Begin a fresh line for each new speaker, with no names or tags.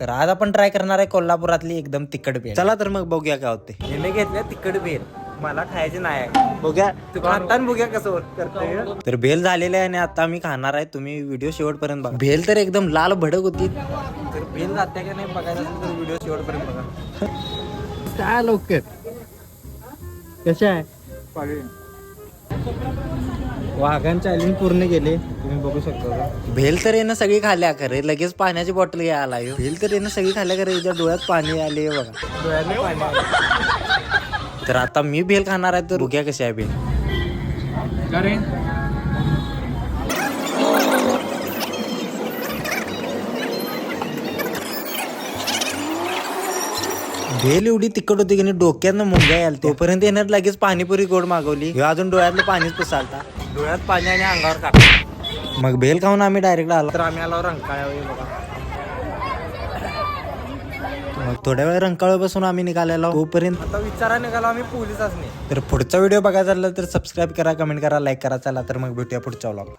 तर आज आपण ट्राय करणार आहे कोल्हापुरातली एकदम तिखट भेल. चला तर मग बघूया काय होते. मी घेतल्या तिखट भेल, मला खायची नाही आहे. बघूया आता बघूया कसं करतोय. तर भेल झालेले आहे आणि आता मी खाणार आहे. तुम्ही व्हिडिओ शेवटपर्यंत बघा. भेल तर एकदम लाल भडक होती. तर भेल जाते का नाही बघायचं असेल तर व्हिडिओ शेवटपर्यंत बघा.
काय लवकर कसे आहे.
वाघान चॅलेंज पूर्ण केले तुम्ही बघू शकता. भेल तर येणं सगळी खाल्ल्या करे, लगेच पाण्याची बॉटल घ्यायला आला. भेल तर येणं सगळी खाल्ल्या करे, याच्या डोळ्यात पाणी आले बघा, डोळ्यात पाणी आले. तर आता मी भेल खाणार आहे, तर बघूया कशी आहे भेल. भेल एवढी तिखट होती की नाही डोक्यानं मुंग्या याल. तोपर्यंत येणार लगेच पाणीपुरी गोड मागवली. ह्यो अजून डोळ्यातलं पाणीच पुसालता, डोळ्यात पाणी आणि अंगावर काढ. मग भेल खाऊन आम्ही डायरेक्ट आलो. तर आम्ही आलो रंकाळ्यावर बघा. मग थोड्या वेळ रंकाळ्यावर बसून आम्ही निघालेलो. तोपर्यंत आता विचारा निघालो आम्ही पोलिसांनी. तर पुढचा व्हिडिओ बघायचा झाला तर सबस्क्राईब करा, कमेंट करा, लाईक करा. चला तर मग भेटूया पुढच्या व्लॉगला.